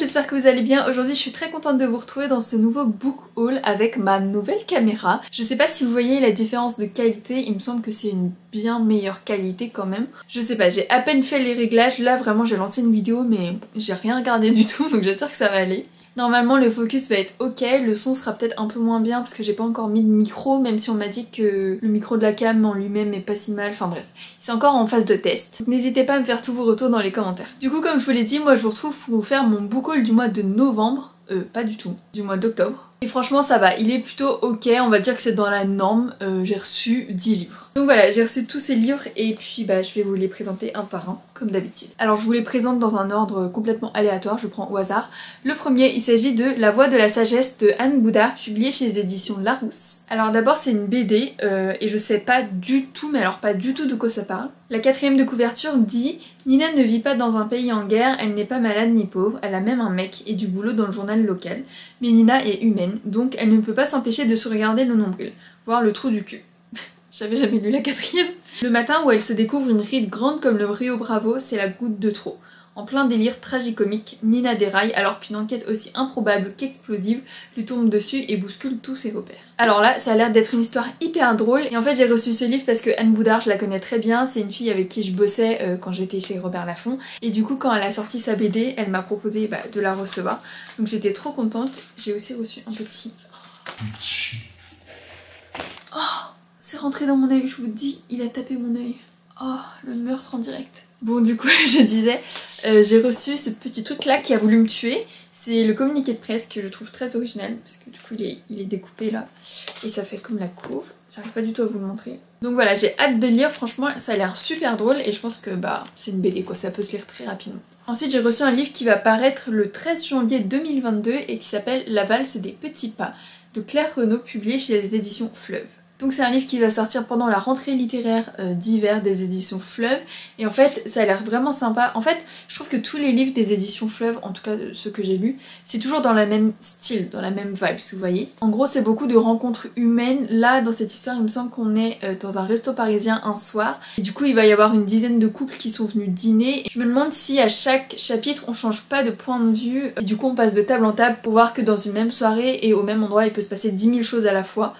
j'espère que vous allez bien. Aujourd'hui je suis très contente de vous retrouver dans ce nouveau book haul avec ma nouvelle caméra. Je sais pas si vous voyez la différence de qualité, il me semble que c'est une bien meilleure qualité quand même. Je sais pas, j'ai à peine fait les réglages, là vraiment j'ai lancé une vidéo mais j'ai rien regardé du tout donc j'espère que ça va aller. Normalement le focus va être ok, le son sera peut-être un peu moins bien parce que j'ai pas encore mis de micro, même si on m'a dit que le micro de la cam en lui-même est pas si mal, enfin bref. C'est encore en phase de test. N'hésitez pas à me faire tous vos retours dans les commentaires. Du coup comme je vous l'ai dit, moi je vous retrouve pour vous faire mon book haul du mois de novembre. Pas du tout, du mois d'octobre. Et franchement ça va, il est plutôt ok, on va dire que c'est dans la norme, j'ai reçu 10 livres. Donc voilà, j'ai reçu tous ces livres et puis bah je vais vous les présenter un par un, comme d'habitude. Alors je vous les présente dans un ordre complètement aléatoire, je prends au hasard. Le premier, il s'agit de La Voix de la Sagesse de Anne Boudard, publié chez les éditions Larousse. Alors d'abord c'est une BD, et je sais pas du tout, mais alors pas du tout de quoi ça parle. La quatrième de couverture dit « Nina ne vit pas dans un pays en guerre, elle n'est pas malade ni pauvre, elle a même un mec et du boulot dans le journal local. Mais Nina est humaine, donc elle ne peut pas s'empêcher de se regarder le nombril, voire le trou du cul. » J'avais jamais lu la quatrième. Le matin où elle se découvre une ride grande comme le Rio Bravo, c'est la goutte de trop. En plein délire tragicomique, Nina déraille alors qu'une enquête aussi improbable qu'explosive lui tombe dessus et bouscule tous ses repères. Alors là, ça a l'air d'être une histoire hyper drôle et en fait j'ai reçu ce livre parce que Anne Boudard, je la connais très bien, c'est une fille avec qui je bossais quand j'étais chez Robert Laffont et du coup quand elle a sorti sa BD, elle m'a proposé de la recevoir. Donc j'étais trop contente. J'ai aussi reçu un petit... Oh, c'est rentré dans mon œil, je vous dis, il a tapé mon œil. Oh, le meurtre en direct. Bon du coup je disais, j'ai reçu ce petit truc là qui a voulu me tuer. C'est le communiqué de presse que je trouve très original parce que du coup il est découpé là et ça fait comme la courbe. J'arrive pas du tout à vous le montrer. Donc voilà, j'ai hâte de le lire, franchement ça a l'air super drôle et je pense que c'est une BD quoi, ça peut se lire très rapidement. Ensuite j'ai reçu un livre qui va paraître le 13 janvier 2022 et qui s'appelle La valse des petits pas de Claire Renaud, publié chez les éditions Fleuve. Donc c'est un livre qui va sortir pendant la rentrée littéraire d'hiver des éditions Fleuve et en fait ça a l'air vraiment sympa. En fait je trouve que tous les livres des éditions Fleuve, en tout cas ceux que j'ai lus, c'est toujours dans le même style, dans la même vibe, si vous voyez. En gros c'est beaucoup de rencontres humaines. Là dans cette histoire il me semble qu'on est dans un resto parisien un soir et du coup il va y avoir une dizaine de couples qui sont venus dîner. Et je me demande si à chaque chapitre on change pas de point de vue et du coup on passe de table en table pour voir que dans une même soirée et au même endroit il peut se passer 10 000 choses à la fois.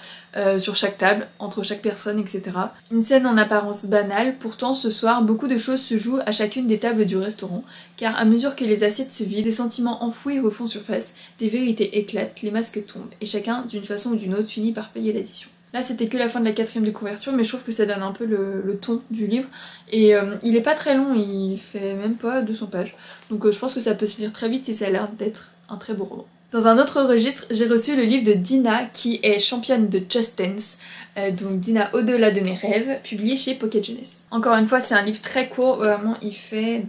Sur chaque table, entre chaque personne, etc. Une scène en apparence banale, pourtant ce soir beaucoup de choses se jouent à chacune des tables du restaurant, car à mesure que les assiettes se vident, des sentiments enfouis refont surface, des vérités éclatent, les masques tombent, et chacun, d'une façon ou d'une autre, finit par payer l'addition. Là c'était que la fin de la quatrième de couverture, mais je trouve que ça donne un peu le ton du livre, et il est pas très long, il fait même pas 200 pages, donc je pense que ça peut se lire très vite et ça a l'air d'être un très beau roman. Dans un autre registre, j'ai reçu le livre de Dina qui est championne de Just Dance, donc Dina au-delà de mes rêves, publié chez Pocket Jeunesse. Encore une fois c'est un livre très court, vraiment il fait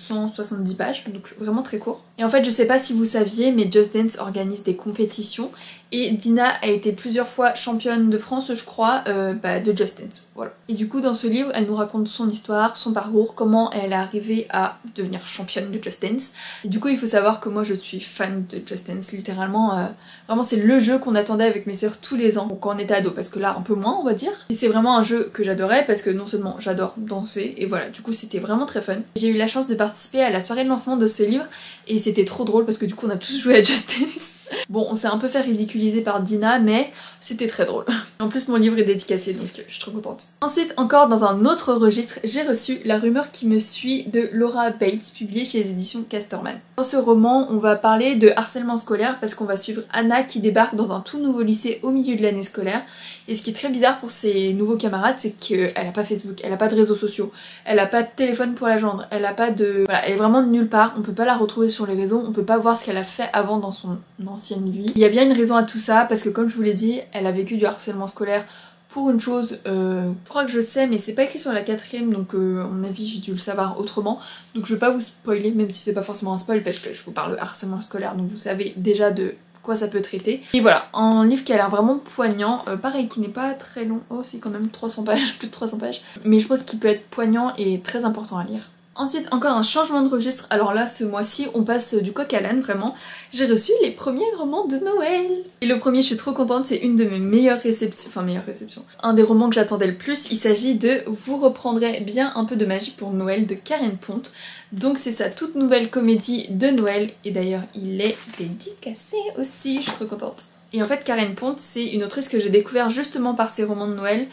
170 pages, donc vraiment très court. Et en fait je sais pas si vous saviez mais Just Dance organise des compétitions et Dina a été plusieurs fois championne de France je crois de Just Dance, voilà. Et du coup dans ce livre elle nous raconte son histoire, son parcours, comment elle est arrivée à devenir championne de Just Dance. Et du coup il faut savoir que moi je suis fan de Just Dance, littéralement, vraiment c'est le jeu qu'on attendait avec mes sœurs tous les ans quand on était ados, parce que là un peu moins on va dire. Et c'est vraiment un jeu que j'adorais parce que non seulement j'adore danser et voilà, du coup c'était vraiment très fun. J'ai eu la chance de participer à la soirée de lancement de ce livre et c'était trop drôle parce que du coup on a tous joué à Just Dance. Bon on s'est un peu fait ridiculiser par Dina mais c'était très drôle. En plus mon livre est dédicacé donc je suis trop contente. Ensuite encore dans un autre registre j'ai reçu La rumeur qui me suit de Laura Bates, publié chez les éditions Casterman. Dans ce roman on va parler de harcèlement scolaire parce qu'on va suivre Anna qui débarque dans un tout nouveau lycée au milieu de l'année scolaire. Et ce qui est très bizarre pour ses nouveaux camarades c'est qu'elle a pas Facebook, elle a pas de réseaux sociaux, elle a pas de téléphone pour la joindre, elle a pas de... Voilà, elle est vraiment de nulle part, on peut pas la retrouver sur les réseaux, on peut pas voir ce qu'elle a fait avant dans son ancienne vie. Il y a bien une raison à tout ça parce que comme je vous l'ai dit, elle a vécu du harcèlement scolaire pour une chose, je crois que je sais mais c'est pas écrit sur la quatrième donc à mon avis j'ai dû le savoir autrement. Donc je vais pas vous spoiler même si c'est pas forcément un spoil parce que je vous parle de harcèlement scolaire donc vous savez déjà de quoi ça peut traiter. Et voilà, un livre qui a l'air vraiment poignant, pareil qui n'est pas très long, oh c'est quand même 300 pages, plus de 300 pages, mais je pense qu'il peut être poignant et très important à lire. Ensuite, encore un changement de registre. Alors là, ce mois-ci, on passe du coq à l'âne, vraiment. J'ai reçu les premiers romans de Noël. Et le premier, je suis trop contente, c'est une de mes meilleures réceptions. Enfin, meilleure réception. Un des romans que j'attendais le plus. Il s'agit de Vous reprendrez bien un peu de magie pour Noël de Karen Ponte. Donc c'est sa toute nouvelle comédie de Noël. Et d'ailleurs, il est dédicacé aussi. Je suis trop contente. Et en fait, Karen Ponte, c'est une autrice que j'ai découvert justement par ses romans de Noël.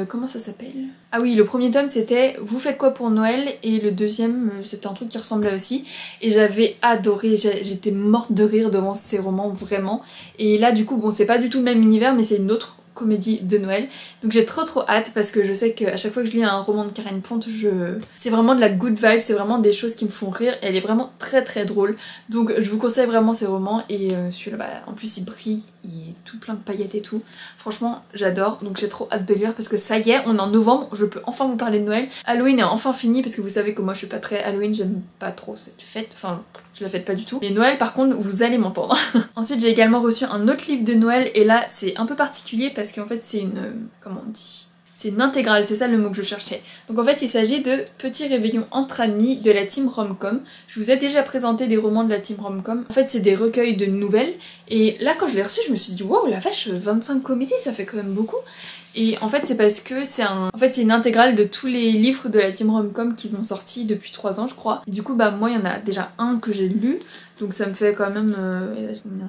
Comment ça s'appelle? Ah oui, le premier tome c'était Vous faites quoi pour Noël? Et le deuxième, c'était un truc qui ressemblait aussi. Et j'avais adoré, j'étais morte de rire devant ces romans, vraiment. Et là, du coup, bon, c'est pas du tout le même univers, mais c'est une autre comédie de Noël. Donc j'ai trop hâte parce que je sais qu'à chaque fois que je lis un roman de Karen Ponte, c'est vraiment de la good vibe, c'est vraiment des choses qui me font rire. Elle est vraiment très drôle. Donc je vous conseille vraiment ces romans et celui-là, bah, en plus il brille, il est tout plein de paillettes et tout. Franchement, j'adore. Donc j'ai trop hâte de lire parce que ça y est, on est en novembre, je peux enfin vous parler de Noël. Halloween est enfin fini parce que vous savez que moi je suis pas très Halloween, j'aime pas trop cette fête. Enfin, je la fête pas du tout. Mais Noël par contre, vous allez m'entendre. Ensuite, j'ai également reçu un autre livre de Noël et là c'est un peu particulier parce qu'en fait c'est une... comment on dit ? C'est une intégrale, c'est ça le mot que je cherchais. Donc en fait il s'agit de Petit réveillon entre amis de la team Romcom. Je vous ai déjà présenté des romans de la team Romcom. En fait c'est des recueils de nouvelles. Et là quand je l'ai reçu je me suis dit wow la vache, 25 comédies ça fait quand même beaucoup. Et en fait c'est parce que c'est une intégrale de tous les livres de la team Romcom qu'ils ont sortis depuis 3 ans je crois. Et du coup bah moi il y en a déjà un que j'ai lu. Donc ça me fait quand même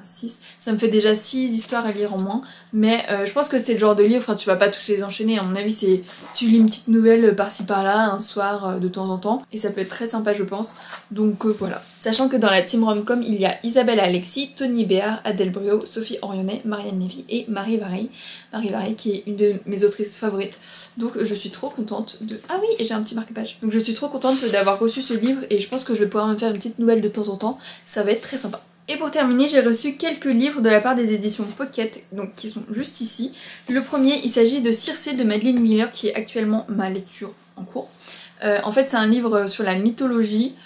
6. Ça me fait déjà 6 histoires à lire en moins. Mais je pense que c'est le genre de livre, enfin, tu vas pas tous les enchaîner. À mon avis, c'est tu lis une petite nouvelle par-ci par-là, un soir de temps en temps. Et ça peut être très sympa, je pense. Donc voilà. Sachant que dans la team Romcom, il y a Isabelle Alexis, Tony Béard, Adèle Brio, Sophie Orionnet, Marianne Lévy et Marie Vareille. Marie Vareille qui est une de mes autrices favorites. Donc je suis trop contente de... Ah oui, et j'ai un petit marque-page. Donc je suis trop contente d'avoir reçu ce livre et je pense que je vais pouvoir me faire une petite nouvelle de temps en temps. Ça va être très sympa. Et pour terminer, j'ai reçu quelques livres de la part des éditions Pocket, donc qui sont juste ici. Le premier, il s'agit de Circé de Madeleine Miller, qui est actuellement ma lecture en cours. En fait, c'est un livre sur la mythologie,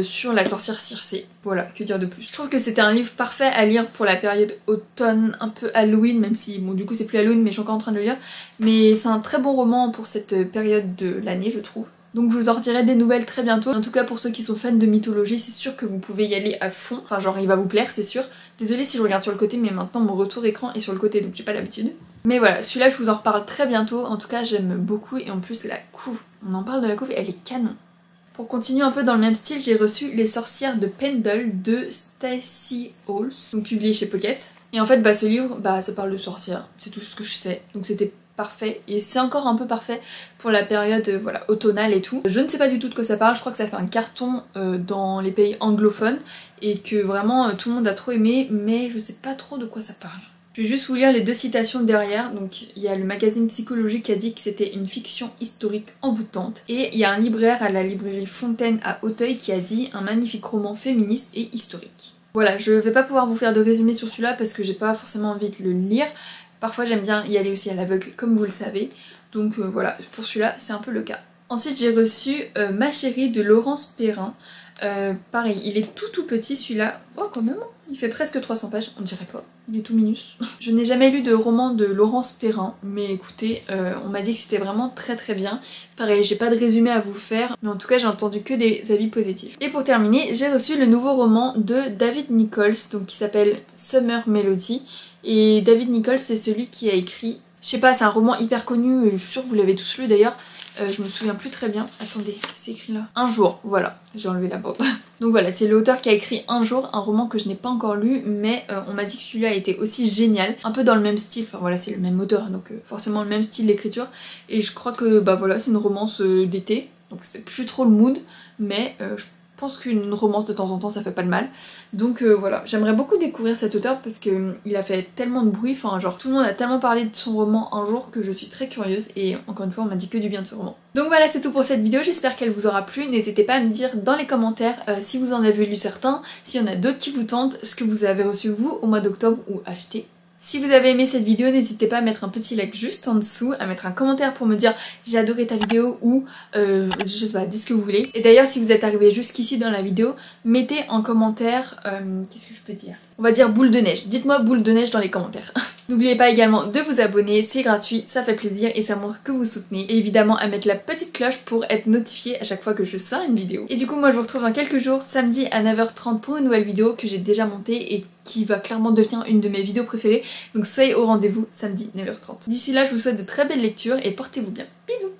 sur la sorcière Circé. Voilà, que dire de plus. Je trouve que c'était un livre parfait à lire pour la période automne, un peu Halloween, même si, bon, du coup, c'est plus Halloween, mais je suis encore en train de le lire. Mais c'est un très bon roman pour cette période de l'année, je trouve. Donc je vous en redirai des nouvelles très bientôt. En tout cas pour ceux qui sont fans de mythologie, c'est sûr que vous pouvez y aller à fond. Enfin genre il va vous plaire, c'est sûr. Désolée si je regarde sur le côté, mais maintenant mon retour écran est sur le côté, donc j'ai pas l'habitude. Mais voilà, celui-là je vous en reparle très bientôt. En tout cas j'aime beaucoup et en plus la couve, on en parle de la couve et elle est canon. Pour continuer un peu dans le même style, j'ai reçu Les sorcières de Pendle de Stacey Halls, donc publié chez Pocket. Et en fait bah ce livre, bah ça parle de sorcières, c'est tout ce que je sais. Donc c'était parfait et c'est encore un peu parfait pour la période voilà, automnale et tout. Je ne sais pas du tout de quoi ça parle, je crois que ça fait un carton dans les pays anglophones et que vraiment tout le monde a trop aimé, mais je sais pas trop de quoi ça parle. Je vais juste vous lire les 2 citations derrière. Donc il y a le magazine Psychologie qui a dit que c'était une fiction historique envoûtante et il y a un libraire à la librairie Fontaine à Auteuil qui a dit un magnifique roman féministe et historique. Voilà, je vais pas pouvoir vous faire de résumé sur celui-là parce que j'ai pas forcément envie de le lire. Parfois j'aime bien y aller aussi à l'aveugle comme vous le savez, donc voilà, pour celui-là c'est un peu le cas. Ensuite j'ai reçu Ma chérie de Laurence Perrin, pareil il est tout petit celui-là, oh quand même, il fait presque 300 pages, on dirait pas, il est tout minus. Je n'ai jamais lu de roman de Laurence Perrin, mais écoutez, on m'a dit que c'était vraiment très bien. Pareil, j'ai pas de résumé à vous faire, mais en tout cas j'ai entendu que des avis positifs. Et pour terminer, j'ai reçu le nouveau roman de David Nichols, donc qui s'appelle Summer Melody. Et David Nichols c'est celui qui a écrit, je sais pas, c'est un roman hyper connu, je suis sûre que vous l'avez tous lu d'ailleurs, je me souviens plus très bien, attendez, c'est écrit là. Un jour, voilà, j'ai enlevé la bande. Donc voilà, c'est l'auteur qui a écrit Un jour, un roman que je n'ai pas encore lu, mais on m'a dit que celui-là était aussi génial, un peu dans le même style, enfin voilà, c'est le même auteur, donc forcément le même style d'écriture, et je crois que bah voilà, c'est une romance d'été, donc c'est plus trop le mood, mais je pense qu'une romance de temps en temps ça fait pas de mal. Donc voilà, j'aimerais beaucoup découvrir cet auteur parce qu'il a fait tellement de bruit, enfin genre tout le monde a tellement parlé de son roman Un jour que je suis très curieuse et encore une fois on m'a dit que du bien de ce roman. Donc voilà, c'est tout pour cette vidéo, j'espère qu'elle vous aura plu. N'hésitez pas à me dire dans les commentaires si vous en avez lu certains, s'il y en a d'autres qui vous tentent, ce que vous avez reçu vous au mois d'octobre ou acheté. Si vous avez aimé cette vidéo, n'hésitez pas à mettre un petit like juste en dessous, à mettre un commentaire pour me dire j'ai adoré ta vidéo ou je sais pas, dites ce que vous voulez. Et d'ailleurs si vous êtes arrivé jusqu'ici dans la vidéo, mettez en commentaire, qu'est-ce que je peux dire ? on va dire boule de neige. Dites-moi boule de neige dans les commentaires. N'oubliez pas également de vous abonner, c'est gratuit, ça fait plaisir et ça montre que vous soutenez. Et évidemment à mettre la petite cloche pour être notifié à chaque fois que je sors une vidéo. Et du coup moi je vous retrouve dans quelques jours, samedi à 9h30 pour une nouvelle vidéo que j'ai déjà montée et qui va clairement devenir une de mes vidéos préférées. Donc soyez au rendez-vous samedi 9h30. D'ici là je vous souhaite de très belles lectures et portez-vous bien. Bisous.